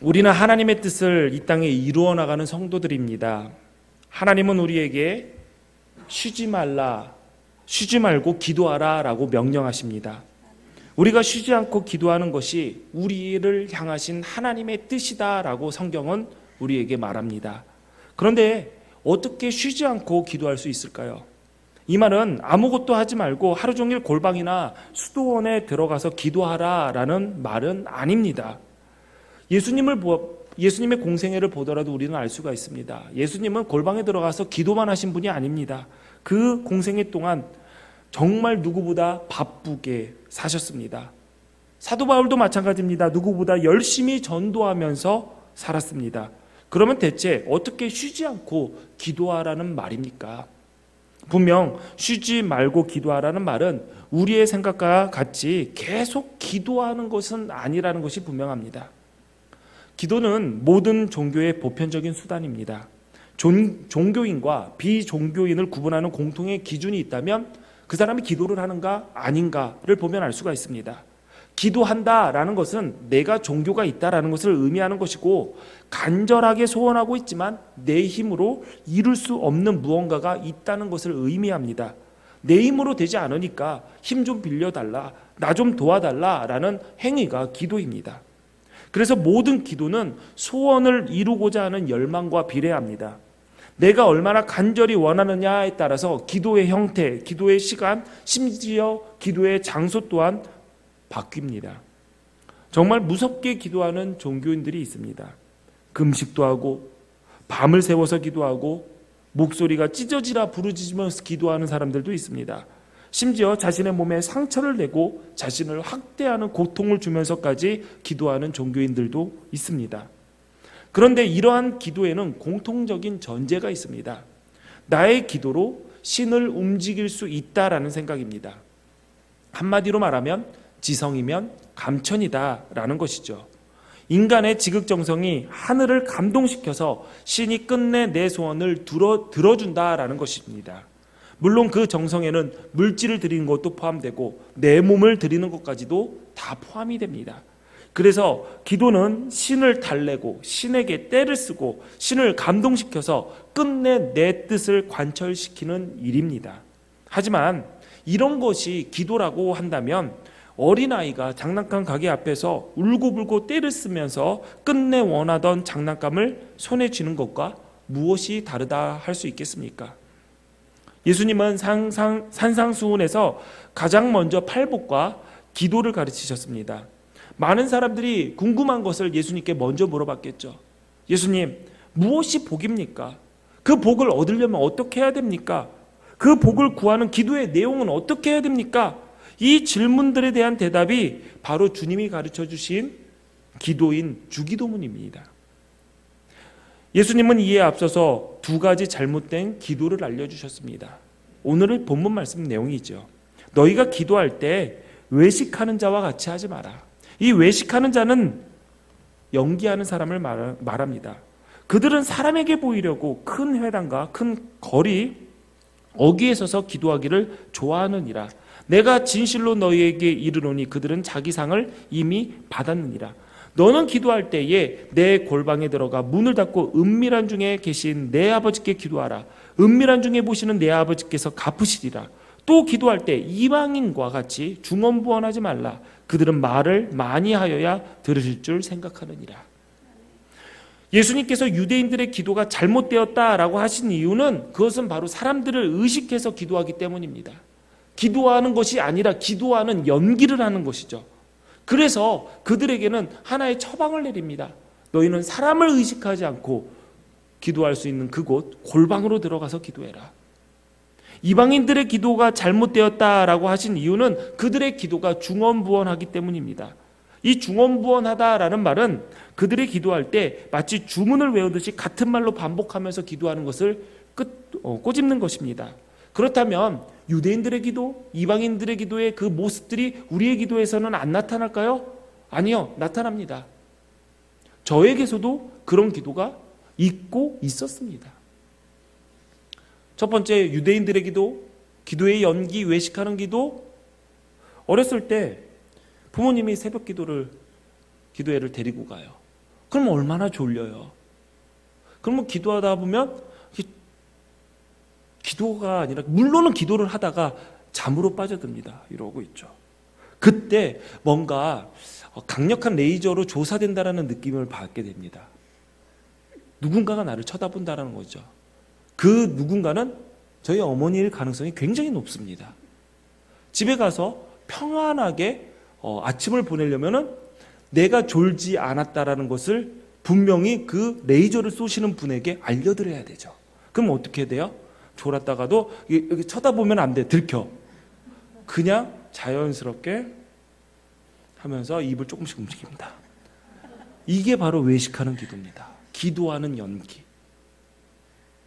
우리는 하나님의 뜻을 이 땅에 이루어 나가는 성도들입니다. 하나님은 우리에게 쉬지 말고 기도하라 라고 명령하십니다. 우리가 쉬지 않고 기도하는 것이 우리를 향하신 하나님의 뜻이다 라고 성경은 우리에게 말합니다. 그런데 어떻게 쉬지 않고 기도할 수 있을까요? 이 말은 아무것도 하지 말고 하루 종일 골방이나 수도원에 들어가서 기도하라 라는 말은 아닙니다. 예수님의 공생애를 보더라도 우리는 알 수가 있습니다. 예수님은 골방에 들어가서 기도만 하신 분이 아닙니다. 그 공생애 동안 정말 누구보다 바쁘게 사셨습니다. 사도 바울도 마찬가지입니다. 누구보다 열심히 전도하면서 살았습니다. 그러면 대체 어떻게 쉬지 않고 기도하라는 말입니까? 분명 쉬지 말고 기도하라는 말은 우리의 생각과 같이 계속 기도하는 것은 아니라는 것이 분명합니다. 기도는 모든 종교의 보편적인 수단입니다. 종교인과 비종교인을 구분하는 공통의 기준이 있다면 그 사람이 기도를 하는가 아닌가를 보면 알 수가 있습니다. 기도한다라는 것은 내가 종교가 있다라는 것을 의미하는 것이고, 간절하게 소원하고 있지만 내 힘으로 이룰 수 없는 무언가가 있다는 것을 의미합니다. 내 힘으로 되지 않으니까 힘 좀 빌려달라, 나 좀 도와달라라는 행위가 기도입니다. 그래서 모든 기도는 소원을 이루고자 하는 열망과 비례합니다. 내가 얼마나 간절히 원하느냐에 따라서 기도의 형태, 기도의 시간, 심지어 기도의 장소 또한 바뀝니다. 정말 무섭게 기도하는 종교인들이 있습니다. 금식도 하고 밤을 새워서 기도하고 목소리가 찢어지라 부르짖으면서 기도하는 사람들도 있습니다. 심지어 자신의 몸에 상처를 내고 자신을 학대하는 고통을 주면서까지 기도하는 종교인들도 있습니다. 그런데 이러한 기도에는 공통적인 전제가 있습니다. 나의 기도로 신을 움직일 수 있다라는 생각입니다. 한마디로 말하면 지성이면 감천이다라는 것이죠. 인간의 지극정성이 하늘을 감동시켜서 신이 끝내 내 소원을 들어준다라는 것입니다. 물론 그 정성에는 물질을 드리는 것도 포함되고 내 몸을 드리는 것까지도 다 포함이 됩니다. 그래서 기도는 신을 달래고 신에게 때를 쓰고 신을 감동시켜서 끝내 내 뜻을 관철시키는 일입니다. 하지만 이런 것이 기도라고 한다면 어린아이가 장난감 가게 앞에서 울고불고 때를 쓰면서 끝내 원하던 장난감을 손에 쥐는 것과 무엇이 다르다 할 수 있겠습니까? 예수님은 산상수훈에서 가장 먼저 팔복과 기도를 가르치셨습니다. 많은 사람들이 궁금한 것을 예수님께 먼저 물어봤겠죠. 예수님, 무엇이 복입니까? 그 복을 얻으려면 어떻게 해야 됩니까? 그 복을 구하는 기도의 내용은 어떻게 해야 됩니까? 이 질문들에 대한 대답이 바로 주님이 가르쳐 주신 기도인 주기도문입니다. 예수님은 이에 앞서서 두 가지 잘못된 기도를 알려주셨습니다. 오늘의 본문 말씀 내용이죠. 너희가 기도할 때 외식하는 자와 같이 하지 마라. 이 외식하는 자는 연기하는 사람을 말합니다. 그들은 사람에게 보이려고 큰 회당과 큰 거리 어귀에 서서 기도하기를 좋아하느니라. 내가 진실로 너희에게 이르노니 그들은 자기 상을 이미 받았느니라. 너는 기도할 때에 내 골방에 들어가 문을 닫고 은밀한 중에 계신 내 아버지께 기도하라. 은밀한 중에 보시는 내 아버지께서 갚으시리라. 또 기도할 때 이방인과 같이 중언부언하지 말라. 그들은 말을 많이 하여야 들으실 줄 생각하느니라. 예수님께서 유대인들의 기도가 잘못되었다라고 하신 이유는 그것은 바로 사람들을 의식해서 기도하기 때문입니다. 기도하는 것이 아니라 기도하는 연기를 하는 것이죠. 그래서 그들에게는 하나의 처방을 내립니다. 너희는 사람을 의식하지 않고 기도할 수 있는 그곳 골방으로 들어가서 기도해라. 이방인들의 기도가 잘못되었다라고 하신 이유는 그들의 기도가 중언부언하기 때문입니다. 이 중언부언하다라는 말은 그들이 기도할 때 마치 주문을 외우듯이 같은 말로 반복하면서 기도하는 것을 꼬집는 것입니다. 그렇다면 유대인들의 기도, 이방인들의 기도의 그 모습들이 우리의 기도에서는 안 나타날까요? 아니요, 나타납니다. 저에게서도 그런 기도가 있고 있었습니다. 첫 번째, 유대인들의 기도, 기도의 연기, 외식하는 기도. 어렸을 때 부모님이 새벽 기도회를 데리고 가요. 그럼 얼마나 졸려요. 그러면 기도하다 보면 기도가 아니라, 물론은 기도를 하다가 잠으로 빠져듭니다. 이러고 있죠. 그때 뭔가 강력한 레이저로 조사된다라는 느낌을 받게 됩니다. 누군가가 나를 쳐다본다라는 거죠. 그 누군가는 저희 어머니일 가능성이 굉장히 높습니다. 집에 가서 평안하게 아침을 보내려면은 내가 졸지 않았다라는 것을 분명히 그 레이저를 쏘시는 분에게 알려드려야 되죠. 그럼 어떻게 돼요? 졸았다가도 여기 쳐다보면 안 돼. 들켜. 그냥 자연스럽게 하면서 입을 조금씩 움직입니다. 이게 바로 외식하는 기도입니다. 기도하는 연기.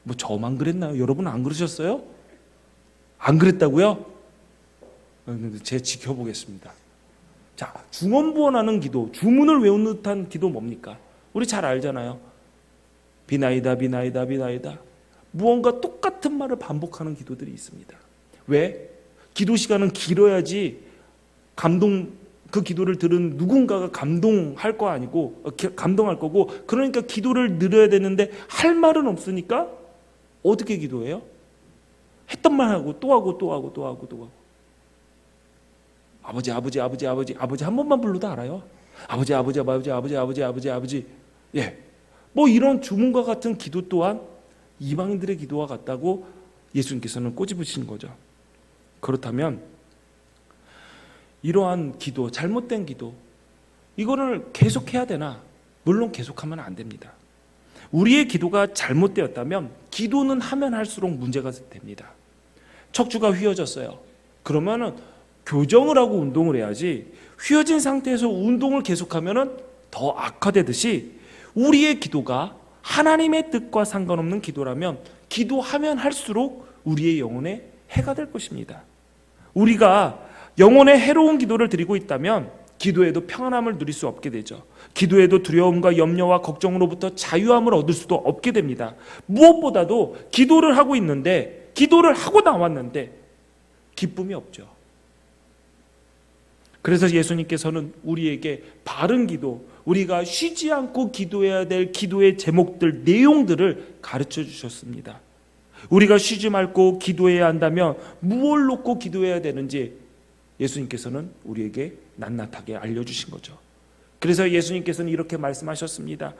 뭐 저만 그랬나요? 여러분 안 그러셨어요? 안 그랬다고요? 제 지켜보겠습니다. 자, 중언부언하는 기도, 주문을 외운 듯한 기도 뭡니까? 우리 잘 알잖아요. 비나이다 비나이다 비나이다. 무언가 똑같은 말을 반복하는 기도들이 있습니다. 왜? 기도 시간은 길어야지 그 기도를 들은 누군가가 감동할 거 아니고, 감동할 거고, 그러니까 기도를 늘려야 되는데 할 말은 없으니까 어떻게 기도해요? 했던 말 하고 또 하고 또 하고 또 하고 또 하고. 아버지 한 번만 불러도 알아요. 아버지. 예. 뭐 이런 주문과 같은 기도 또한 이방인들의 기도와 같다고 예수님께서는 꼬집으신 거죠. 그렇다면 이러한 기도, 잘못된 기도, 이거를 계속해야 되나? 물론 계속하면 안 됩니다. 우리의 기도가 잘못되었다면 기도는 하면 할수록 문제가 됩니다. 척추가 휘어졌어요. 그러면은 교정을 하고 운동을 해야지, 휘어진 상태에서 운동을 계속하면은 더 악화되듯이 우리의 기도가 하나님의 뜻과 상관없는 기도라면 기도하면 할수록 우리의 영혼에 해가 될 것입니다. 우리가 영혼에 해로운 기도를 드리고 있다면 기도에도 평안함을 누릴 수 없게 되죠. 기도에도 두려움과 염려와 걱정으로부터 자유함을 얻을 수도 없게 됩니다. 무엇보다도 기도를 하고 있는데, 기도를 하고 나왔는데 기쁨이 없죠. 그래서 예수님께서는 우리에게 바른 기도, 우리가 쉬지 않고 기도해야 될 기도의 제목들, 내용들을 가르쳐 주셨습니다. 우리가 쉬지 말고 기도해야 한다면 무엇을 놓고 기도해야 되는지 예수님께서는 우리에게 낱낱하게 알려주신 거죠. 그래서 예수님께서는 이렇게 말씀하셨습니다.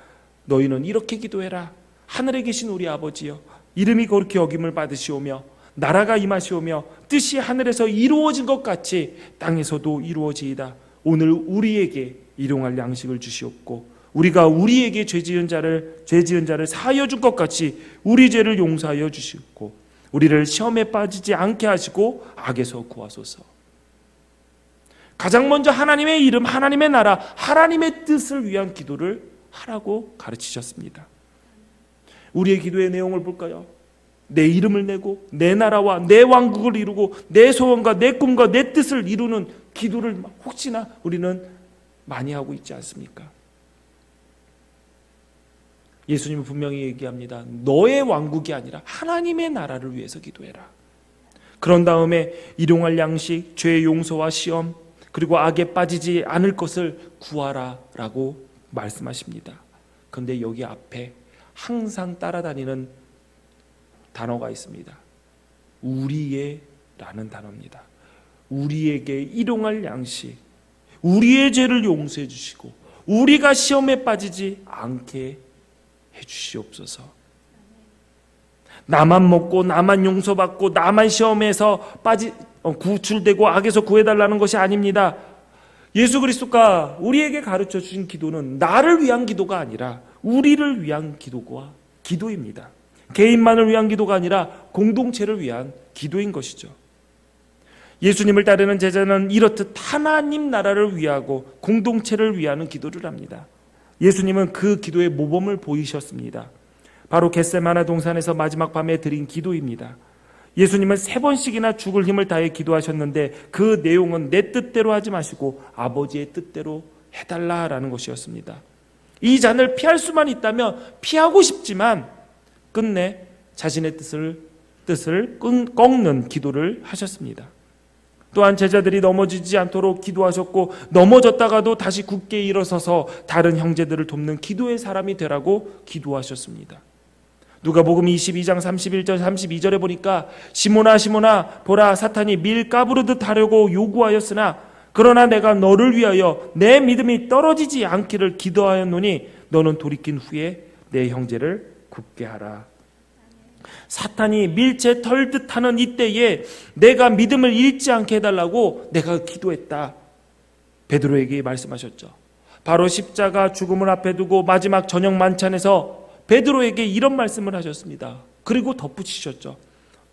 너희는 이렇게 기도해라. 하늘에 계신 우리 아버지여, 이름이 거룩히 여김을 받으시오며 나라가 임하시오며 뜻이 하늘에서 이루어진 것 같이 땅에서도 이루어지이다. 오늘 우리에게 일용할 양식을 주시옵고 우리가 우리에게 죄 지은 자를 사하여 준 것 같이 우리 죄를 용서하여 주시옵고 우리를 시험에 빠지지 않게 하시고 악에서 구하소서. 가장 먼저 하나님의 이름, 하나님의 나라, 하나님의 뜻을 위한 기도를 하라고 가르치셨습니다. 우리의 기도의 내용을 볼까요? 내 이름을 내고 내 나라와 내 왕국을 이루고 내 소원과 내 꿈과 내 뜻을 이루는 기도를 혹시나 우리는 많이 하고 있지 않습니까? 예수님은 분명히 얘기합니다. 너의 왕국이 아니라 하나님의 나라를 위해서 기도해라. 그런 다음에 일용할 양식, 죄의 용서와 시험, 그리고 악에 빠지지 않을 것을 구하라 라고 말씀하십니다. 그런데 여기 앞에 항상 따라다니는 단어가 있습니다. 우리의 라는 단어입니다. 우리에게 일용할 양식, 우리의 죄를 용서해 주시고 우리가 시험에 빠지지 않게 해 주시옵소서. 나만 먹고 나만 용서받고 나만 시험에서 구출되고 악에서 구해달라는 것이 아닙니다. 예수 그리스도가 우리에게 가르쳐 주신 기도는 나를 위한 기도가 아니라 우리를 위한 기도입니다. 개인만을 위한 기도가 아니라 공동체를 위한 기도인 것이죠. 예수님을 따르는 제자는 이렇듯 하나님 나라를 위하고 공동체를 위하는 기도를 합니다. 예수님은 그 기도의 모범을 보이셨습니다. 바로 겟세마네 동산에서 마지막 밤에 드린 기도입니다. 예수님은 3번씩이나 죽을 힘을 다해 기도하셨는데 그 내용은 내 뜻대로 하지 마시고 아버지의 뜻대로 해달라라는 것이었습니다. 이 잔을 피할 수만 있다면 피하고 싶지만 끝내 자신의 뜻을 꺾는 기도를 하셨습니다. 또한 제자들이 넘어지지 않도록 기도하셨고 넘어졌다가도 다시 굳게 일어서서 다른 형제들을 돕는 기도의 사람이 되라고 기도하셨습니다. 누가복음 22장 31절 32절에 보니까 시몬아 시몬아 보라 사탄이 밀 까부르듯 하려고 요구하였으나 그러나 내가 너를 위하여 내 믿음이 떨어지지 않기를 기도하였노니 너는 돌이킨 후에 내 형제를 굳게 하라. 사탄이 밀채 털듯 하는 이때에 내가 믿음을 잃지 않게 해달라고 내가 기도했다. 베드로에게 말씀하셨죠. 바로 십자가 죽음을 앞에 두고 마지막 저녁 만찬에서 베드로에게 이런 말씀을 하셨습니다. 그리고 덧붙이셨죠.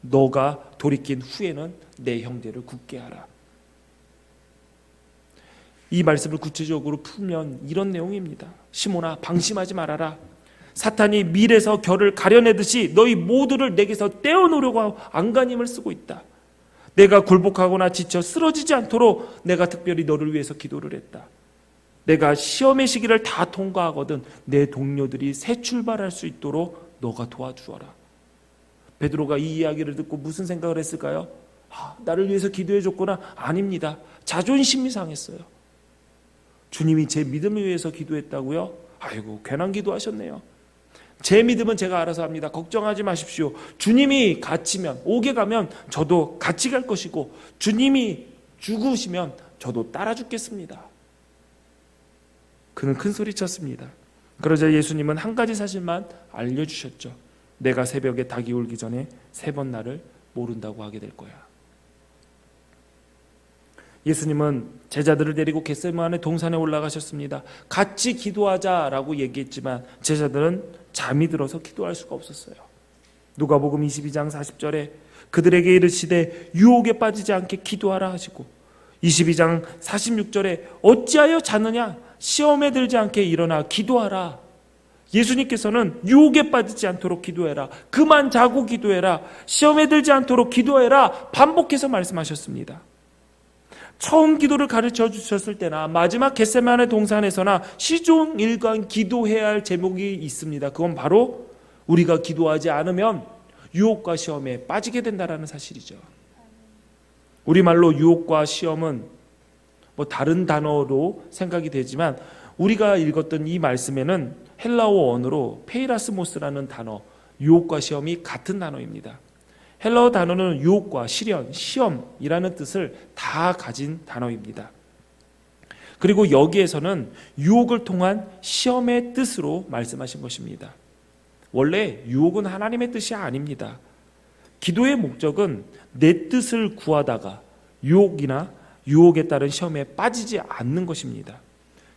너가 돌이킨 후에는 내 형제를 굳게 하라. 이 말씀을 구체적으로 풀면 이런 내용입니다. 시몬아 방심하지 말아라. 사탄이 밀에서 결을 가려내듯이 너희 모두를 내게서 떼어놓으려고 안간힘을 쓰고 있다. 내가 굴복하거나 지쳐 쓰러지지 않도록 내가 특별히 너를 위해서 기도를 했다. 내가 시험의 시기를 다 통과하거든 내 동료들이 새 출발할 수 있도록 너가 도와주어라. 베드로가 이 이야기를 듣고 무슨 생각을 했을까요? 나를 위해서 기도해 줬구나. 아닙니다. 자존심이 상했어요. 주님이 제 믿음을 위해서 기도했다고요? 아이고 괜한 기도하셨네요. 제 믿음은 제가 알아서 합니다. 걱정하지 마십시오. 주님이 갇히면 옥에 가면 저도 같이 갈 것이고 주님이 죽으시면 저도 따라 죽겠습니다. 그는 큰 소리 쳤습니다. 그러자 예수님은 한 가지 사실만 알려주셨죠. 내가 새벽에 닭이 울기 전에 3번 나를 모른다고 하게 될 거야. 예수님은 제자들을 데리고 겟세마네 동산에 올라가셨습니다. 같이 기도하자라고 얘기했지만 제자들은 잠이 들어서 기도할 수가 없었어요. 누가복음 22장 40절에 그들에게 이르시되 유혹에 빠지지 않게 기도하라 하시고 22장 46절에 어찌하여 자느냐 시험에 들지 않게 일어나 기도하라. 예수님께서는 유혹에 빠지지 않도록 기도해라. 그만 자고 기도해라. 시험에 들지 않도록 기도해라. 반복해서 말씀하셨습니다. 처음 기도를 가르쳐 주셨을 때나 마지막 겟세마네 동산에서나 시종일관 기도해야 할 제목이 있습니다. 그건 바로 우리가 기도하지 않으면 유혹과 시험에 빠지게 된다는 사실이죠. 우리말로 유혹과 시험은 다른 단어로 생각이 되지만 우리가 읽었던 이 말씀에는 헬라어 언어로 페이라스모스라는 단어, 유혹과 시험이 같은 단어입니다. 헬라어 단어는 유혹과 시련, 시험이라는 뜻을 다 가진 단어입니다. 그리고 여기에서는 유혹을 통한 시험의 뜻으로 말씀하신 것입니다. 원래 유혹은 하나님의 뜻이 아닙니다. 기도의 목적은 내 뜻을 구하다가 유혹이나 유혹에 따른 시험에 빠지지 않는 것입니다.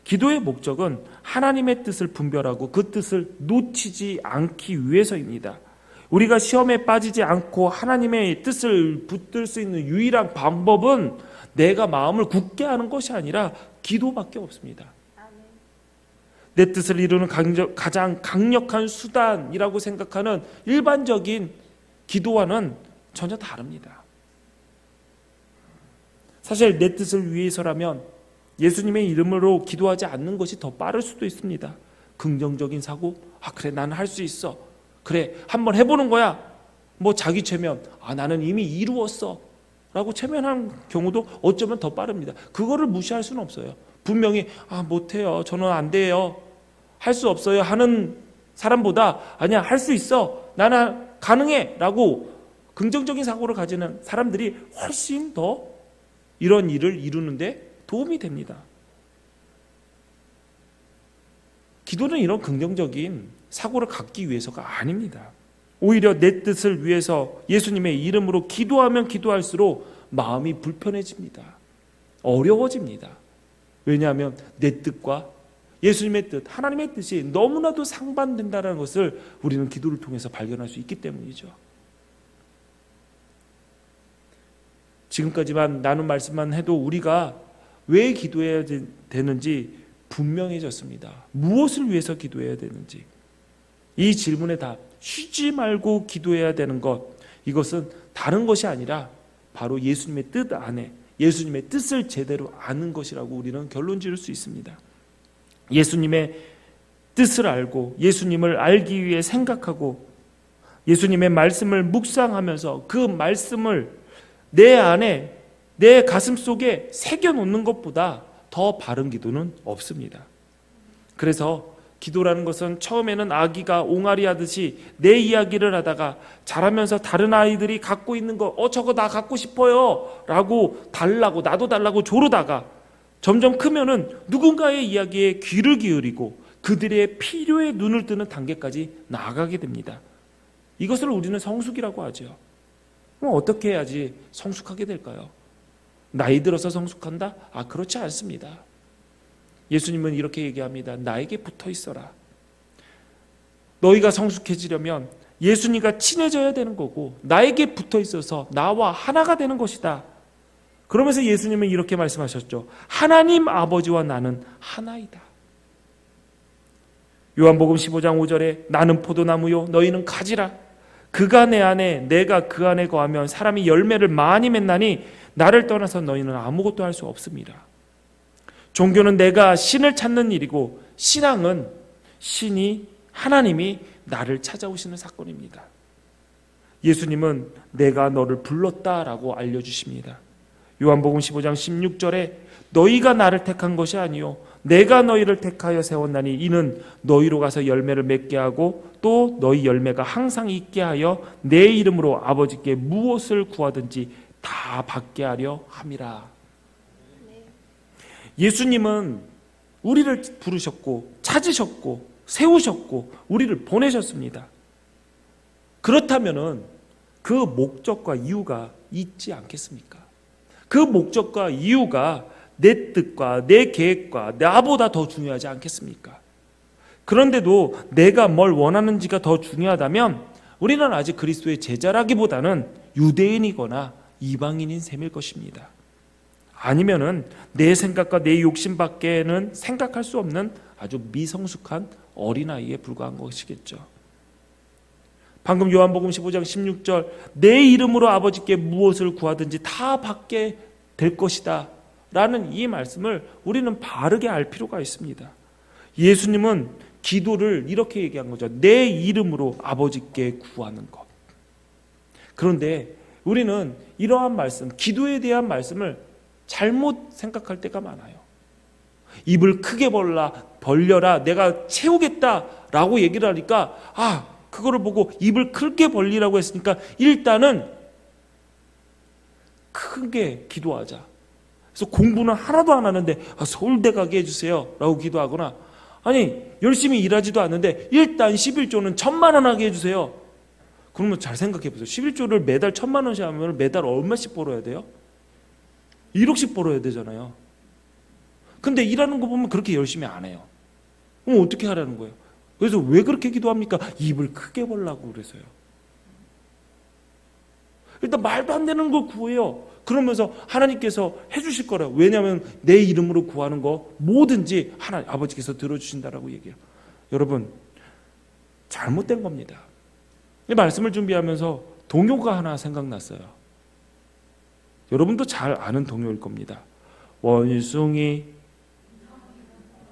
기도의 목적은 하나님의 뜻을 분별하고 그 뜻을 놓치지 않기 위해서입니다. 우리가 시험에 빠지지 않고 하나님의 뜻을 붙들 수 있는 유일한 방법은 내가 마음을 굳게 하는 것이 아니라 기도밖에 없습니다. 내 뜻을 이루는 가장 강력한 수단이라고 생각하는 일반적인 기도와는 전혀 다릅니다. 사실 내 뜻을 위해서라면 예수님의 이름으로 기도하지 않는 것이 더 빠를 수도 있습니다. 긍정적인 사고, 그래 나는 할 수 있어. 그래 한번 해보는 거야. 자기 최면, 나는 이미 이루었어 라고 최면한 경우도 어쩌면 더 빠릅니다. 그거를 무시할 수는 없어요. 분명히 못해요, 저는 안 돼요, 할 수 없어요 하는 사람보다 아니야 할 수 있어, 나는 가능해 라고 긍정적인 사고를 가지는 사람들이 훨씬 더 이런 일을 이루는데 도움이 됩니다. 기도는 이런 긍정적인 사고를 갖기 위해서가 아닙니다. 오히려 내 뜻을 위해서 예수님의 이름으로 기도하면 기도할수록 마음이 불편해집니다. 어려워집니다. 왜냐하면 내 뜻과 예수님의 뜻, 하나님의 뜻이 너무나도 상반된다는 것을 우리는 기도를 통해서 발견할 수 있기 때문이죠. 지금까지만 나눈 말씀만 해도 우리가 왜 기도해야 되는지 분명해졌습니다. 무엇을 위해서 기도해야 되는지. 이 질문에 답, 쉬지 말고 기도해야 되는 것, 이것은 다른 것이 아니라 바로 예수님의 뜻 안에 예수님의 뜻을 제대로 아는 것이라고 우리는 결론 지을 수 있습니다. 예수님의 뜻을 알고 예수님을 알기 위해 생각하고 예수님의 말씀을 묵상하면서 그 말씀을 내 안에 내 가슴 속에 새겨놓는 것보다 더 바른 기도는 없습니다. 그래서 기도라는 것은 처음에는 아기가 옹알이 하듯이 내 이야기를 하다가 자라면서 다른 아이들이 갖고 있는 거 저거 나 갖고 싶어요 라고 달라고 나도 달라고 조르다가 점점 크면은 누군가의 이야기에 귀를 기울이고 그들의 필요에 눈을 뜨는 단계까지 나아가게 됩니다. 이것을 우리는 성숙이라고 하죠. 그럼 어떻게 해야지 성숙하게 될까요? 나이 들어서 성숙한다? 그렇지 않습니다. 예수님은 이렇게 얘기합니다. 나에게 붙어 있어라. 너희가 성숙해지려면 예수님과 친해져야 되는 거고 나에게 붙어 있어서 나와 하나가 되는 것이다. 그러면서 예수님은 이렇게 말씀하셨죠. 하나님 아버지와 나는 하나이다. 요한복음 15장 5절에 나는 포도나무요 너희는 가지라. 그가 내 안에 내가 그 안에 거하면 사람이 열매를 많이 맺나니 나를 떠나서 너희는 아무것도 할 수 없습니다. 종교는 내가 신을 찾는 일이고 신앙은 하나님이 나를 찾아오시는 사건입니다. 예수님은 내가 너를 불렀다라고 알려주십니다. 요한복음 15장 16절에 너희가 나를 택한 것이 아니요 내가 너희를 택하여 세웠나니 이는 너희로 가서 열매를 맺게 하고 또 너희 열매가 항상 있게 하여 내 이름으로 아버지께 무엇을 구하든지 다 받게 하려 함이라. 예수님은 우리를 부르셨고 찾으셨고 세우셨고 우리를 보내셨습니다. 그렇다면은 그 목적과 이유가 있지 않겠습니까? 그 목적과 이유가 내 뜻과 내 계획과 나보다 더 중요하지 않겠습니까? 그런데도 내가 뭘 원하는지가 더 중요하다면 우리는 아직 그리스도의 제자라기보다는 유대인이거나 이방인인 셈일 것입니다. 아니면은 내 생각과 내 욕심밖에는 생각할 수 없는 아주 미성숙한 어린아이에 불과한 것이겠죠. 방금 요한복음 15장 16절 내 이름으로 아버지께 무엇을 구하든지 다 받게 될 것이다 라는 이 말씀을 우리는 바르게 알 필요가 있습니다. 예수님은 기도를 이렇게 얘기한 거죠. 내 이름으로 아버지께 구하는 것. 그런데 우리는 이러한 말씀, 기도에 대한 말씀을 잘못 생각할 때가 많아요. 입을 크게 벌려라 내가 채우겠다라고 얘기를 하니까 그거를 보고 입을 크게 벌리라고 했으니까 일단은 크게 기도하자. 그래서 공부는 하나도 안 하는데 서울대 가게 해주세요 라고 기도하거나 열심히 일하지도 않는데 일단 11조는 1,000만 원 하게 해주세요. 그러면 잘 생각해 보세요. 11조를 매달 1,000만 원씩 하면 매달 얼마씩 벌어야 돼요? 1억씩 벌어야 되잖아요. 근데 일하는 거 보면 그렇게 열심히 안 해요. 그럼 어떻게 하라는 거예요? 그래서 왜 그렇게 기도합니까? 입을 크게 벌라고 그래서요. 일단 말도 안 되는 걸 구해요. 그러면서 하나님께서 해주실 거라고. 왜냐하면 내 이름으로 구하는 거 뭐든지 아버지께서 들어주신다라고 얘기해요. 여러분 잘못된 겁니다. 이 말씀을 준비하면서 동요가 하나 생각났어요. 여러분도 잘 아는 동요일 겁니다. 원숭이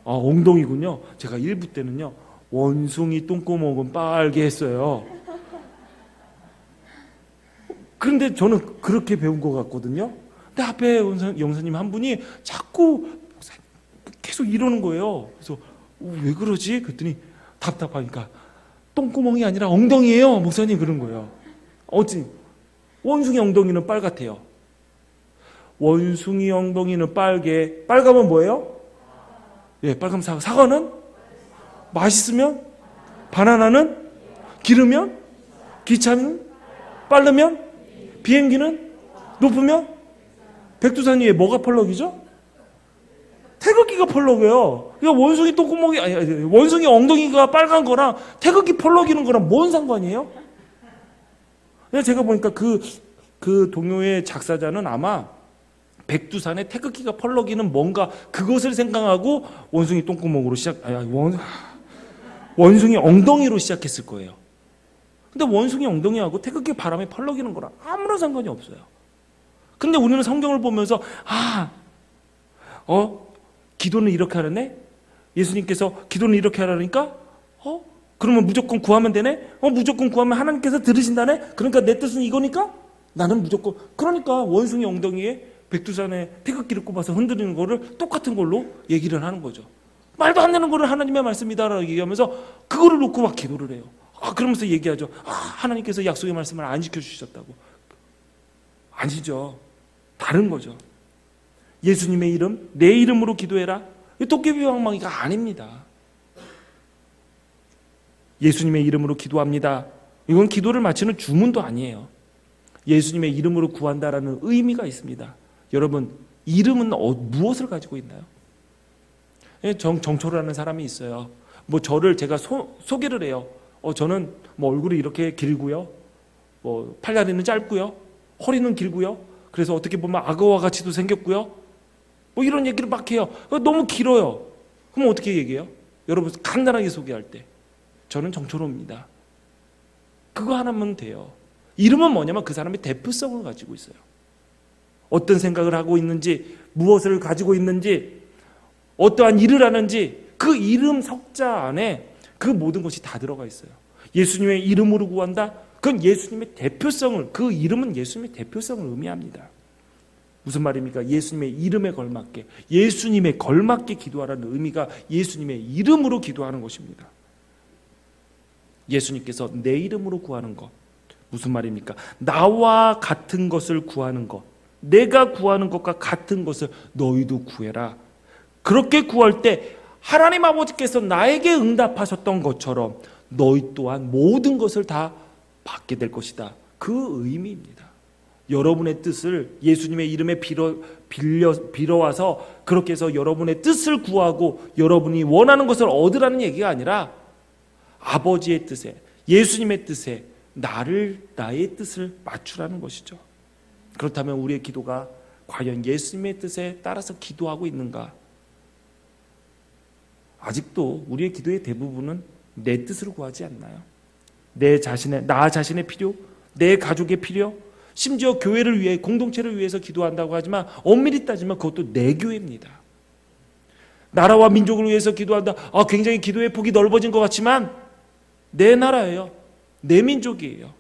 엉덩이군요. 제가 1부 때는요 원숭이 똥구멍은 빨개 했어요. 그런데 저는 그렇게 배운 것 같거든요. 근데 앞에 영사님 한 분이 자꾸 계속 이러는 거예요. 그래서 왜 그러지? 그랬더니 답답하니까 똥구멍이 아니라 엉덩이에요 목사님 그런 거예요. 원숭이 엉덩이는 빨갛대요. 원숭이 엉덩이는 빨가면 뭐예요? 빨가면 사과는? 맛있으면? 바나나는? 기르면? 기차는? 빠르면? 비행기는? 높으면? 백두산 위에 뭐가 펄럭이죠? 태극기가 펄럭여요. 그러니까 원숭이 똥구멍이 원숭이 엉덩이가 빨간 거랑 태극기 펄럭이는 거랑 뭔 상관이에요? 제가 보니까 그 동요의 작사자는 아마 백두산에 태극기가 펄럭이는 뭔가 그것을 생각하고 원숭이 똥구멍으로 원숭이 엉덩이로 시작했을 거예요. 근데 원숭이 엉덩이하고 태극기 바람에 펄럭이는 거랑 아무런 상관이 없어요. 근데 우리는 성경을 보면서 기도는 이렇게 하라네? 예수님께서 기도는 이렇게 하라니까? 그러면 무조건 구하면 되네? 무조건 구하면 하나님께서 들으신다네? 그러니까 내 뜻은 이거니까? 나는 무조건 그러니까 원숭이 엉덩이에 백두산에 태극기를 꼽아서 흔드리는 거를 똑같은 걸로 얘기를 하는 거죠. 말도 안 되는 거를 하나님의 말씀이다라고 얘기하면서 그거를 놓고 막 기도를 해요. 그러면서 얘기하죠. 하나님께서 약속의 말씀을 안 지켜주셨다고. 아니죠. 다른 거죠. 예수님의 이름, 내 이름으로 기도해라. 도깨비 방망이가 아닙니다. 예수님의 이름으로 기도합니다. 이건 기도를 마치는 주문도 아니에요. 예수님의 이름으로 구한다라는 의미가 있습니다. 여러분, 이름은 무엇을 가지고 있나요? 정초라는 사람이 있어요. 뭐 저를 제가 소개를 해요. 저는 뭐 얼굴이 이렇게 길고요. 뭐 팔다리는 짧고요. 허리는 길고요. 그래서 어떻게 보면 악어와 같이도 생겼고요. 뭐 이런 얘기를 막 해요. 너무 길어요. 그럼 어떻게 얘기해요? 여러분 간단하게 소개할 때 저는 정초로입니다. 그거 하나면 돼요. 이름은 뭐냐면 그 사람의 대표성을 가지고 있어요. 어떤 생각을 하고 있는지, 무엇을 가지고 있는지, 어떠한 일을 하는지 그 이름 석자 안에 그 모든 것이 다 들어가 있어요. 예수님의 이름으로 구한다? 그건 예수님의 대표성을, 그 이름은 예수님의 대표성을 의미합니다. 무슨 말입니까? 예수님의 이름에 걸맞게, 예수님에 걸맞게 기도하라는 의미가 예수님의 이름으로 기도하는 것입니다. 예수님께서 내 이름으로 구하는 것, 무슨 말입니까? 나와 같은 것을 구하는 것, 내가 구하는 것과 같은 것을 너희도 구해라. 그렇게 구할 때 하나님 아버지께서 나에게 응답하셨던 것처럼 너희 또한 모든 것을 다 받게 될 것이다. 그 의미입니다. 여러분의 뜻을 예수님의 이름에 빌어와서 그렇게 해서 여러분의 뜻을 구하고 여러분이 원하는 것을 얻으라는 얘기가 아니라 아버지의 뜻에, 예수님의 뜻에 나의 뜻을 맞추라는 것이죠. 그렇다면 우리의 기도가 과연 예수님의 뜻에 따라서 기도하고 있는가? 아직도 우리의 기도의 대부분은 내 뜻으로 구하지 않나요? 나 자신의 필요, 내 가족의 필요, 심지어 교회를 위해, 공동체를 위해서 기도한다고 하지만 엄밀히 따지면 그것도 내 교회입니다. 나라와 민족을 위해서 기도한다. 굉장히 기도의 폭이 넓어진 것 같지만 내 나라예요. 내 민족이에요.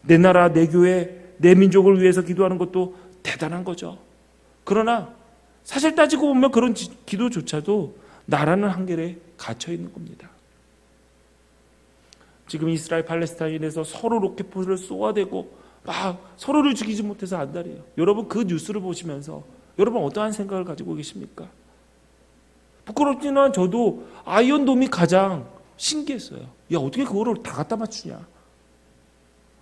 내 나라, 내 교회, 내 민족을 위해서 기도하는 것도 대단한 거죠. 그러나 사실 따지고 보면 그런 기도조차도 나라는 한계에 갇혀 있는 겁니다. 지금 이스라엘 팔레스타인에서 서로 로켓포를 쏘아대고 막 서로를 죽이지 못해서 안달이에요. 여러분 그 뉴스를 보시면서 여러분 어떠한 생각을 가지고 계십니까? 부끄럽지만 저도 아이언돔이 가장 신기했어요. 야, 어떻게 그거를 다 갖다 맞추냐?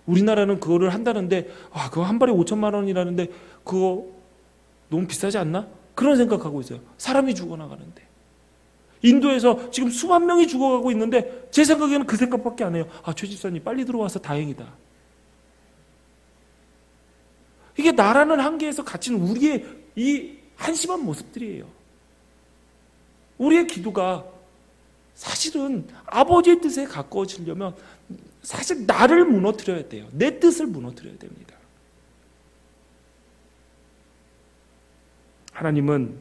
우리나라는 그거를 한다는데 그거 한 발에 5천만 원이라는데 그거 너무 비싸지 않나? 그런 생각하고 있어요. 사람이 죽어나가는데. 인도에서 지금 수만 명이 죽어가고 있는데 제 생각에는 그 생각밖에 안 해요. 최 집사님 빨리 들어와서 다행이다. 이게 나라는 한계에서 갇힌 우리의 이 한심한 모습들이에요. 우리의 기도가 사실은 아버지의 뜻에 가까워지려면 사실 나를 무너뜨려야 돼요. 내 뜻을 무너뜨려야 됩니다. 하나님은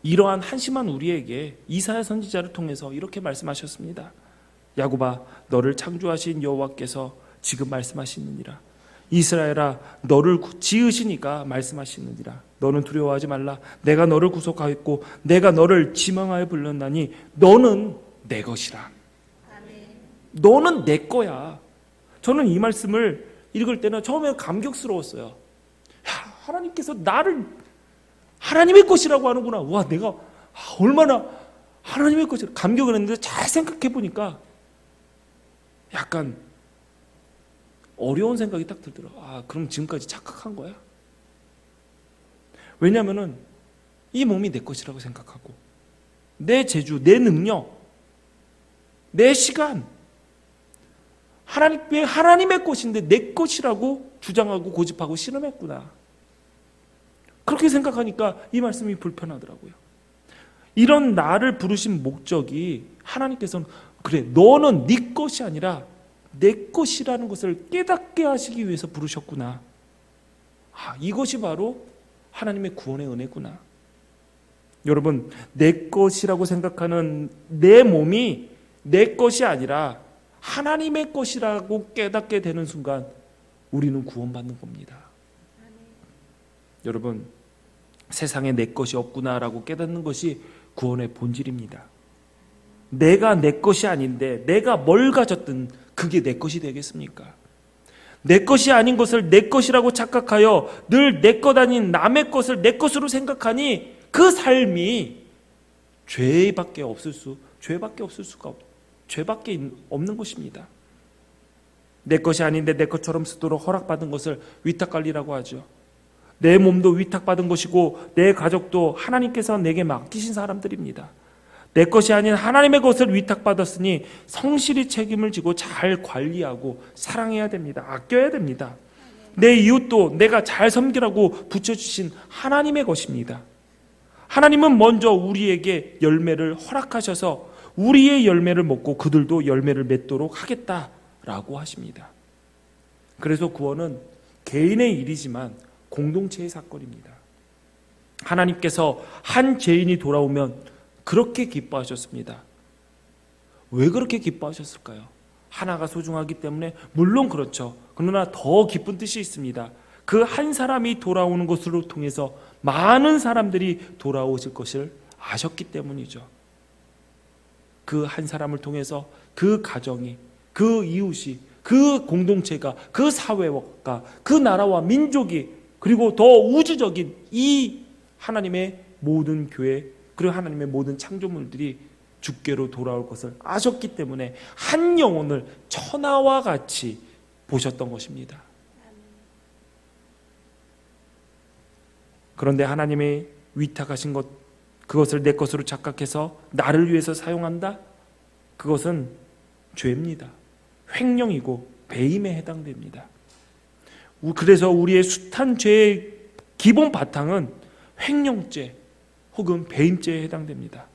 이러한 한심한 우리에게 이사야 선지자를 통해서 이렇게 말씀하셨습니다. 야곱아, 너를 창조하신 여호와께서 지금 말씀하시느니라. 이스라엘아, 너를 지으시니까 말씀하시느니라. 너는 두려워하지 말라. 내가 너를 구속하였고 내가 너를 지명하여 불렀나니 너는 내 것이라. 너는 내 거야. 저는 이 말씀을 읽을 때는 처음에 감격스러웠어요. 하나님께서 나를 하나님의 것이라고 하는구나. 와, 내가 얼마나 하나님의 것이라 감격을 했는데 잘 생각해 보니까 약간 어려운 생각이 딱 들더라고요. 그럼 지금까지 착각한 거야? 왜냐하면은 이 몸이 내 것이라고 생각하고 내 재주, 내 능력, 내 시간 하나님의 것인데 내 것이라고 주장하고 고집하고 씨름했구나. 그렇게 생각하니까 이 말씀이 불편하더라고요. 이런 나를 부르신 목적이 하나님께서는 그래, 너는 네 것이 아니라 내 것이라는 것을 깨닫게 하시기 위해서 부르셨구나. 이것이 바로 하나님의 구원의 은혜구나. 여러분, 내 것이라고 생각하는 내 몸이 내 것이 아니라 하나님의 것이라고 깨닫게 되는 순간 우리는 구원받는 겁니다. 여러분, 세상에 내 것이 없구나라고 깨닫는 것이 구원의 본질입니다. 내가 내 것이 아닌데 내가 뭘 가졌든 그게 내 것이 되겠습니까? 내 것이 아닌 것을 내 것이라고 착각하여 늘 내 것 아닌 남의 것을 내 것으로 생각하니 그 삶이 죄밖에 없는 것입니다. 내 것이 아닌데 내 것처럼 쓰도록 허락받은 것을 위탁관리라고 하죠. 내 몸도 위탁받은 것이고 내 가족도 하나님께서 내게 맡기신 사람들입니다. 내 것이 아닌 하나님의 것을 위탁받았으니 성실히 책임을 지고 잘 관리하고 사랑해야 됩니다. 아껴야 됩니다. 내 이웃도 내가 잘 섬기라고 붙여주신 하나님의 것입니다. 하나님은 먼저 우리에게 열매를 허락하셔서 우리의 열매를 먹고 그들도 열매를 맺도록 하겠다라고 하십니다. 그래서 구원은 개인의 일이지만 공동체의 사건입니다. 하나님께서 한 죄인이 돌아오면 그렇게 기뻐하셨습니다. 왜 그렇게 기뻐하셨을까요? 하나가 소중하기 때문에 물론 그렇죠. 그러나 더 기쁜 뜻이 있습니다. 그 한 사람이 돌아오는 것으로 통해서 많은 사람들이 돌아오실 것을 아셨기 때문이죠. 그 한 사람을 통해서 그 가정이, 그 이웃이, 그 공동체가, 그 사회가, 그 나라와 민족이, 그리고 더 우주적인 이 하나님의 모든 교회, 그리고 하나님의 모든 창조물들이 주께로 돌아올 것을 아셨기 때문에 한 영혼을 천하와 같이 보셨던 것입니다. 그런데 하나님이 위탁하신 것, 그것을 내 것으로 착각해서 나를 위해서 사용한다? 그것은 죄입니다. 횡령이고 배임에 해당됩니다. 그래서 우리의 숱한 죄의 기본 바탕은 횡령죄 혹은 배임죄에 해당됩니다.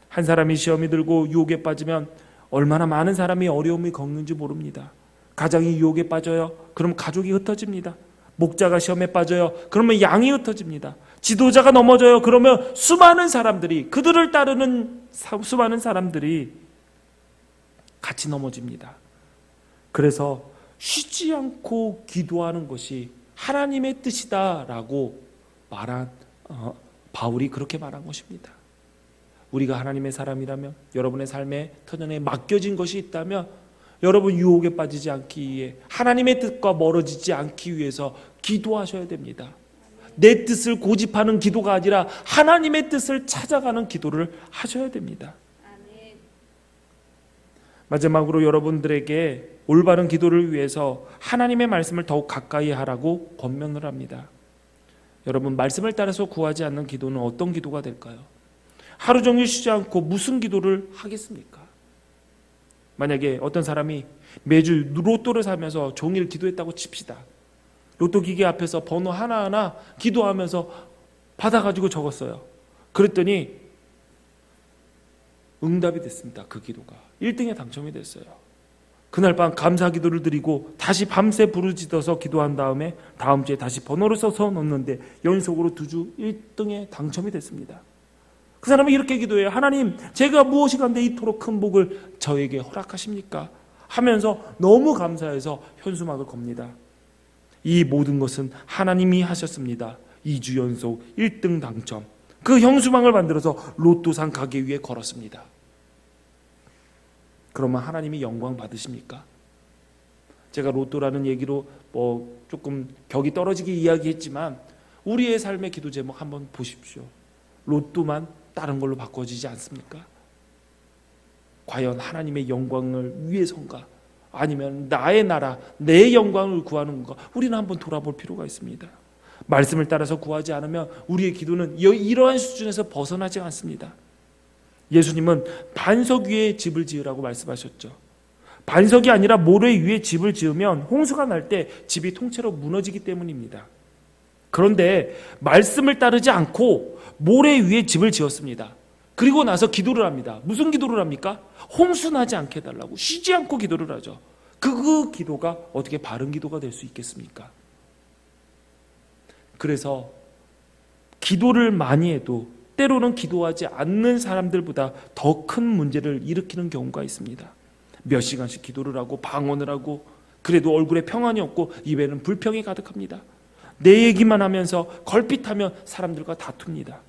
한 사람이 시험이 들고 유혹에 빠지면 얼마나 많은 사람이 어려움을 겪는지 모릅니다. 가정이 유혹에 빠져요. 그럼 가족이 흩어집니다. 목자가 시험에 빠져요. 그러면 양이 흩어집니다. 지도자가 넘어져요. 그러면 수많은 사람들이, 그들을 따르는 수많은 사람들이 같이 넘어집니다. 그래서 쉬지 않고 기도하는 것이 하나님의 뜻이다라고 말한 바울이 그렇게 말한 것입니다. 우리가 하나님의 사람이라면, 여러분의 삶에 터전에 맡겨진 것이 있다면 여러분 유혹에 빠지지 않기 위해, 하나님의 뜻과 멀어지지 않기 위해서 기도하셔야 됩니다. 내 뜻을 고집하는 기도가 아니라 하나님의 뜻을 찾아가는 기도를 하셔야 됩니다. 마지막으로 여러분들에게 올바른 기도를 위해서 하나님의 말씀을 더욱 가까이 하라고 권면을 합니다. 여러분, 말씀을 따라서 구하지 않는 기도는 어떤 기도가 될까요? 하루 종일 쉬지 않고 무슨 기도를 하겠습니까? 만약에 어떤 사람이 매주 로또를 사면서 종일 기도했다고 칩시다. 로또 기계 앞에서 번호 하나하나 기도하면서 받아가지고 적었어요. 그랬더니 응답이 됐습니다. 그 기도가 1등에 당첨이 됐어요. 그날 밤 감사 기도를 드리고 다시 밤새 부르짖어서 기도한 다음에 다음 주에 다시 번호를 써서 넣었는데 연속으로 2주 1등에 당첨이 됐습니다. 그 사람이 이렇게 기도해요. 하나님, 제가 무엇이 간데 이토록 큰 복을 저에게 허락하십니까? 하면서 너무 감사해서 현수막을 겁니다. 이 모든 것은 하나님이 하셨습니다. 2주 연속 1등 당첨. 그 현수막을 만들어서 로또상 가게 위에 걸었습니다. 그러면 하나님이 영광 받으십니까? 제가 로또라는 얘기로 조금 격이 떨어지게 이야기했지만 우리의 삶의 기도 제목 한번 보십시오. 로또만 다른 걸로 바꿔지지 않습니까? 과연 하나님의 영광을 위해서인가? 아니면 나의 나라, 내 영광을 구하는 건가? 우리는 한번 돌아볼 필요가 있습니다. 말씀을 따라서 구하지 않으면 우리의 기도는 이러한 수준에서 벗어나지 않습니다. 예수님은 반석 위에 집을 지으라고 말씀하셨죠. 반석이 아니라 모래 위에 집을 지으면 홍수가 날 때 집이 통째로 무너지기 때문입니다. 그런데 말씀을 따르지 않고 모래 위에 집을 지었습니다. 그리고 나서 기도를 합니다. 무슨 기도를 합니까? 홍수 나지 않게 해달라고 쉬지 않고 기도를 하죠. 그 기도가 어떻게 바른 기도가 될 수 있겠습니까? 그래서 기도를 많이 해도 때로는 기도하지 않는 사람들보다 더 큰 문제를 일으키는 경우가 있습니다. 몇 시간씩 기도를 하고 방언을 하고 그래도 얼굴에 평안이 없고 입에는 불평이 가득합니다. 내 얘기만 하면서 걸핏하면 사람들과 다툽니다.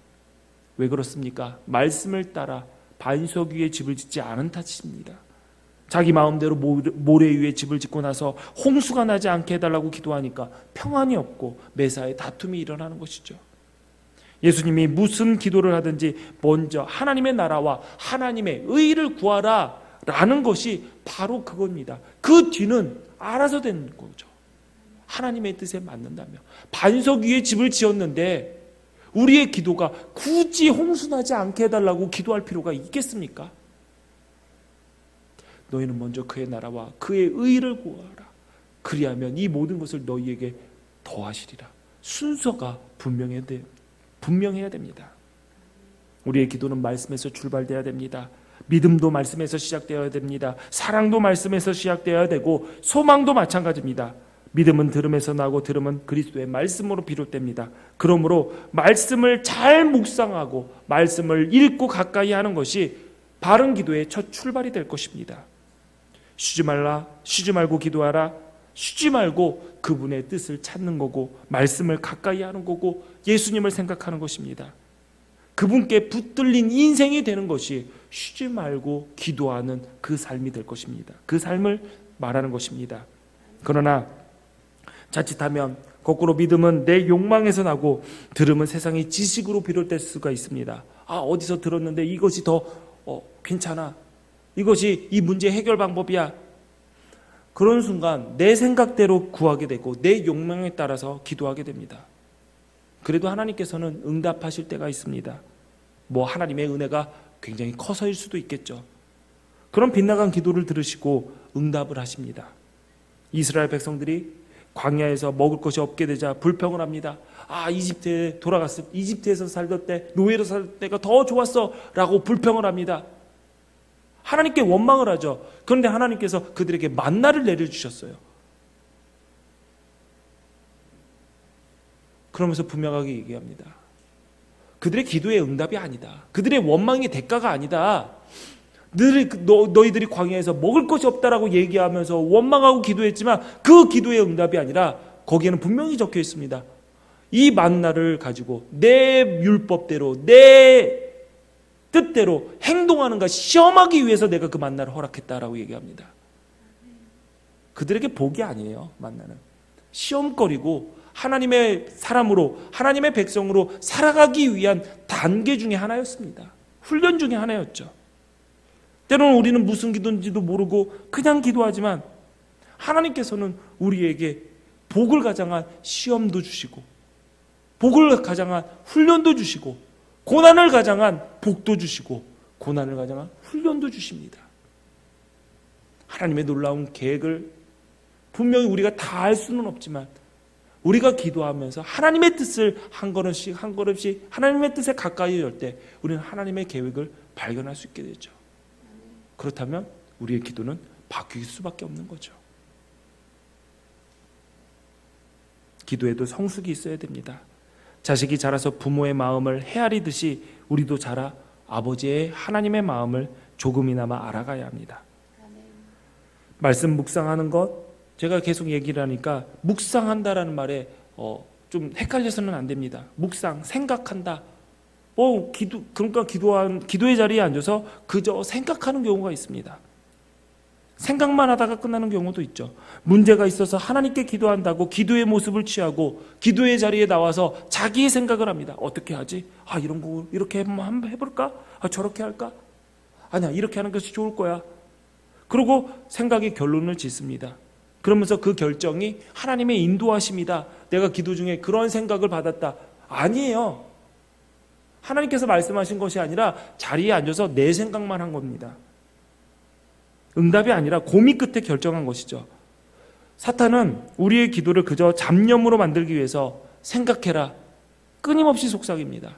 왜 그렇습니까? 말씀을 따라 반석 위에 집을 짓지 않은 탓입니다. 자기 마음대로 모래 위에 집을 짓고 나서 홍수가 나지 않게 해달라고 기도하니까 평안이 없고 매사에 다툼이 일어나는 것이죠. 예수님이 무슨 기도를 하든지 먼저 하나님의 나라와 하나님의 의를 구하라 라는 것이 바로 그겁니다. 그 뒤는 알아서 되는 거죠. 하나님의 뜻에 맞는다며. 반석 위에 집을 지었는데 우리의 기도가 굳이 홍수나지 않게 해달라고 기도할 필요가 있겠습니까? 너희는 먼저 그의 나라와 그의 의를 구하라. 그리하면 이 모든 것을 너희에게 더하시리라. 순서가 분명해야 됩니다. 우리의 기도는 말씀에서 출발돼야 됩니다. 믿음도 말씀에서 시작되어야 됩니다. 사랑도 말씀에서 시작되어야 되고 소망도 마찬가지입니다. 믿음은 들음에서 나고 들음은 그리스도의 말씀으로 비롯됩니다. 그러므로 말씀을 잘 묵상하고 말씀을 읽고 가까이 하는 것이 바른 기도의 첫 출발이 될 것입니다. 쉬지 말고 기도하라. 쉬지 말고 그분의 뜻을 찾는 거고 말씀을 가까이 하는 거고 예수님을 생각하는 것입니다. 그분께 붙들린 인생이 되는 것이 쉬지 말고 기도하는 그 삶이 될 것입니다. 그 삶을 말하는 것입니다. 그러나 자칫하면 거꾸로 믿음은 내 욕망에서 나고 들음은 세상의 지식으로 비롯될 수가 있습니다. 어디서 들었는데 이것이 더 괜찮아. 이것이 이 문제 해결 방법이야. 그런 순간 내 생각대로 구하게 되고 내 욕망에 따라서 기도하게 됩니다. 그래도 하나님께서는 응답하실 때가 있습니다. 하나님의 은혜가 굉장히 커서일 수도 있겠죠. 그런 빗나간 기도를 들으시고 응답을 하십니다. 이스라엘 백성들이 광야에서 먹을 것이 없게 되자 불평을 합니다. 이집트에서 살던 때, 노예로 살 때가 더 좋았어 라고 불평을 합니다. 하나님께 원망을 하죠. 그런데 하나님께서 그들에게 만나를 내려주셨어요. 그러면서 분명하게 얘기합니다. 그들의 기도의 응답이 아니다. 그들의 원망의 대가가 아니다. 너희들이 광야에서 먹을 것이 없다라고 얘기하면서 원망하고 기도했지만 그 기도의 응답이 아니라 거기에는 분명히 적혀 있습니다. 이 만나를 가지고 내 율법대로 내 뜻대로 행동하는가 시험하기 위해서 내가 그 만나를 허락했다라고 얘기합니다. 그들에게 복이 아니에요. 만나는 시험거리고 하나님의 사람으로 하나님의 백성으로 살아가기 위한 단계 중에 하나였습니다. 훈련 중에 하나였죠. 때로는 우리는 무슨 기도인지도 모르고 그냥 기도하지만 하나님께서는 우리에게 복을 가장한 시험도 주시고 복을 가장한 훈련도 주시고 고난을 가장한 복도 주시고 고난을 가장한 훈련도 주십니다. 하나님의 놀라운 계획을 분명히 우리가 다 알 수는 없지만 우리가 기도하면서 하나님의 뜻을 한 걸음씩 한 걸음씩 하나님의 뜻에 가까이 올 때 우리는 하나님의 계획을 발견할 수 있게 되죠. 그렇다면 우리의 기도는 바뀔 수밖에 없는 거죠. 기도에도 성숙이 있어야 됩니다. 자식이 자라서 부모의 마음을 헤아리듯이 우리도 자라 아버지의 하나님의 마음을 조금이나마 알아가야 합니다. 말씀 묵상하는 것, 제가 계속 얘기를 하니까 묵상한다라는 말에 좀 헷갈려서는 안 됩니다. 묵상, 생각한다. 그러니까 기도의 자리에 앉아서 그저 생각하는 경우가 있습니다. 생각만 하다가 끝나는 경우도 있죠. 문제가 있어서 하나님께 기도한다고 기도의 모습을 취하고 기도의 자리에 나와서 자기의 생각을 합니다. 어떻게 하지? 이런 거 이렇게 한번 해볼까? 저렇게 할까? 아니야, 이렇게 하는 것이 좋을 거야. 그리고 생각의 결론을 짓습니다. 그러면서 그 결정이 하나님의 인도하심이다. 내가 기도 중에 그런 생각을 받았다. 아니에요. 하나님께서 말씀하신 것이 아니라 자리에 앉아서 내 생각만 한 겁니다. 응답이 아니라 고민 끝에 결정한 것이죠. 사탄은 우리의 기도를 그저 잡념으로 만들기 위해서 생각해라 끊임없이 속삭입니다.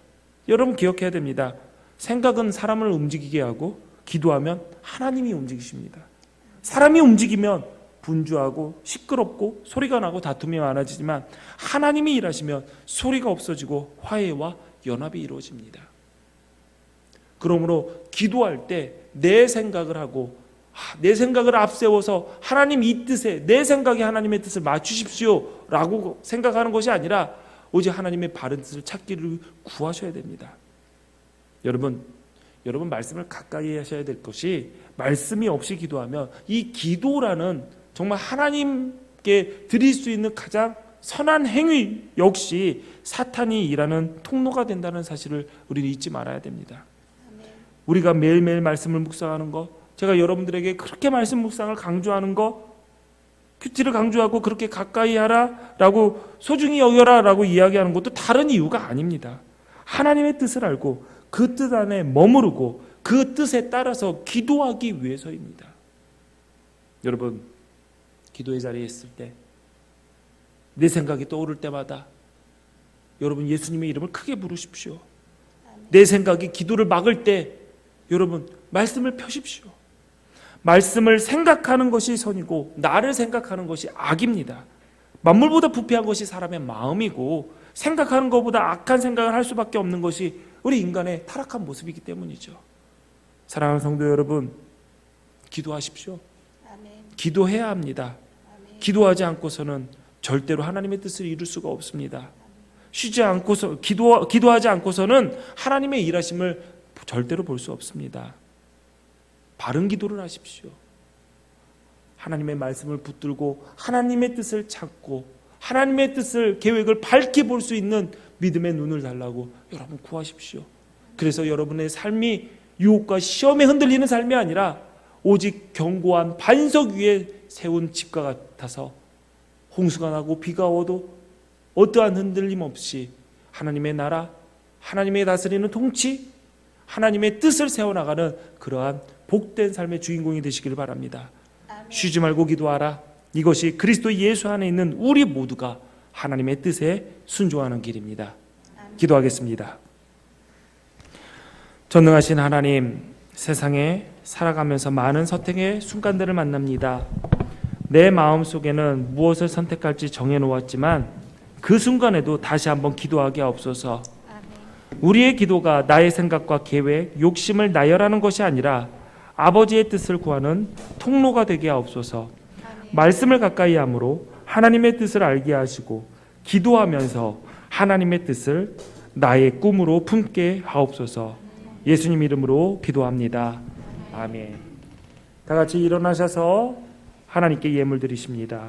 여러분 기억해야 됩니다. 생각은 사람을 움직이게 하고 기도하면 하나님이 움직이십니다. 사람이 움직이면 분주하고 시끄럽고 소리가 나고 다툼이 많아지지만 하나님이 일하시면 소리가 없어지고 화해와 연합이 이루어집니다. 그러므로 기도할 때 내 생각을 하고 내 생각을 앞세워서 하나님 이 뜻에 내 생각에 하나님의 뜻을 맞추십시오 라고 생각하는 것이 아니라 오직 하나님의 바른 뜻을 찾기를 구하셔야 됩니다. 여러분 말씀을 가까이 하셔야 될 것이, 말씀이 없이 기도하면 이 기도라는 정말 하나님께 드릴 수 있는 가장 선한 행위 역시 사탄이 일하는 통로가 된다는 사실을 우리는 잊지 말아야 됩니다. 우리가 매일매일 말씀을 묵상하는 것, 제가 여러분들에게 그렇게 말씀 묵상을 강조하는 것, 큐티를 강조하고 그렇게 가까이 하라라고, 소중히 여겨라라고 이야기하는 것도 다른 이유가 아닙니다. 하나님의 뜻을 알고 그 뜻 안에 머무르고 그 뜻에 따라서 기도하기 위해서입니다. 여러분, 기도의 자리에 있을 때 내 생각이 떠오를 때마다 여러분 예수님의 이름을 크게 부르십시오. 내 생각이 기도를 막을 때 여러분 말씀을 펴십시오. 말씀을 생각하는 것이 선이고 나를 생각하는 것이 악입니다. 만물보다 부패한 것이 사람의 마음이고 생각하는 것보다 악한 생각을 할 수밖에 없는 것이 우리 인간의 타락한 모습이기 때문이죠. 사랑하는 성도 여러분, 기도하십시오. 기도해야 합니다. 기도하지 않고서는 절대로 하나님의 뜻을 이룰 수가 없습니다. 쉬지 않고서 기도하지 않고서는 하나님의 일하심을 절대로 볼 수 없습니다. 바른 기도를 하십시오. 하나님의 말씀을 붙들고 하나님의 뜻을 찾고 하나님의 뜻을, 계획을 밝히 볼 수 있는 믿음의 눈을 달라고 여러분 구하십시오. 그래서 여러분의 삶이 유혹과 시험에 흔들리는 삶이 아니라 오직 견고한 반석 위에 세운 집과 같아서 홍수가 나고 비가 와도 어떠한 흔들림 없이 하나님의 나라, 하나님의 다스리는 통치, 하나님의 뜻을 세워나가는 그러한 복된 삶의 주인공이 되시기를 바랍니다. 아멘. 쉬지 말고 기도하라. 이것이 그리스도 예수 안에 있는 우리 모두가 하나님의 뜻에 순종하는 길입니다. 아멘. 기도하겠습니다. 전능하신 하나님, 세상에 살아가면서 많은 선택의 순간들을 만납니다. 내 마음속에는 무엇을 선택할지 정해놓았지만 그 순간에도 다시 한번 기도하게 하옵소서. 우리의 기도가 나의 생각과 계획, 욕심을 나열하는 것이 아니라 아버지의 뜻을 구하는 통로가 되게 하옵소서. 말씀을 가까이 함으로 하나님의 뜻을 알게 하시고 기도하면서 하나님의 뜻을 나의 꿈으로 품게 하옵소서. 예수님 이름으로 기도합니다. 아멘. 다 같이 일어나셔서 하나님께 예물 드리십니다.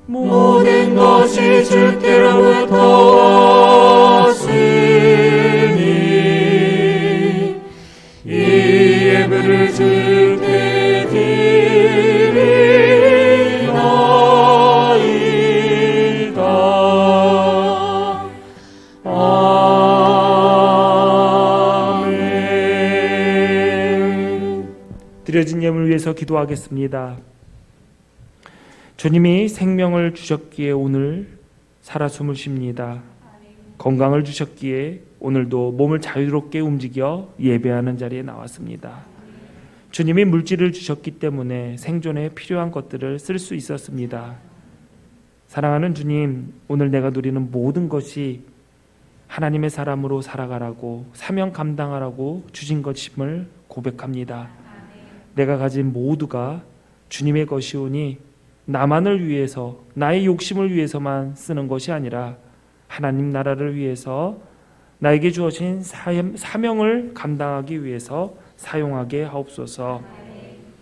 모든 것이 주께로부터 왔으니 이 예물을 주께 드리나이다. 아멘. 드려진 예물 위해서 기도하겠습니다. 주님이 생명을 주셨기에 오늘 살아 숨을 쉽니다. 건강을 주셨기에 오늘도 몸을 자유롭게 움직여 예배하는 자리에 나왔습니다. 주님이 물질을 주셨기 때문에 생존에 필요한 것들을 쓸 수 있었습니다. 사랑하는 주님, 오늘 내가 누리는 모든 것이 하나님의 사람으로 살아가라고, 사명 감당하라고 주신 것임을 고백합니다. 내가 가진 모두가 주님의 것이오니 나만을 위해서, 나의 욕심을 위해서만 쓰는 것이 아니라 하나님 나라를 위해서 나에게 주어진 사명을 감당하기 위해서 사용하게 하옵소서.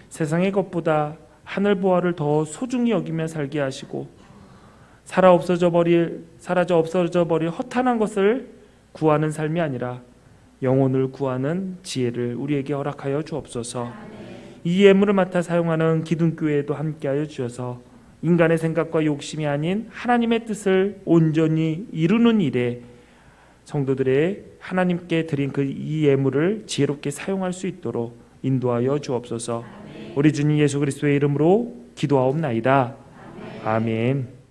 세상의 것보다 하늘 보화를 더 소중히 여기며 살게 하시고 사라져 없어져 버릴 허탄한 것을 구하는 삶이 아니라 영혼을 구하는 지혜를 우리에게 허락하여 주옵소서. 이 예물을 맡아 사용하는 기둥교회에도 함께하여 주셔서 인간의 생각과 욕심이 아닌 하나님의 뜻을 온전히 이루는 일에 성도들의 하나님께 드린 그 이 예물을 지혜롭게 사용할 수 있도록 인도하여 주옵소서. 우리 주님 예수 그리스도의 이름으로 기도하옵나이다. 아멘.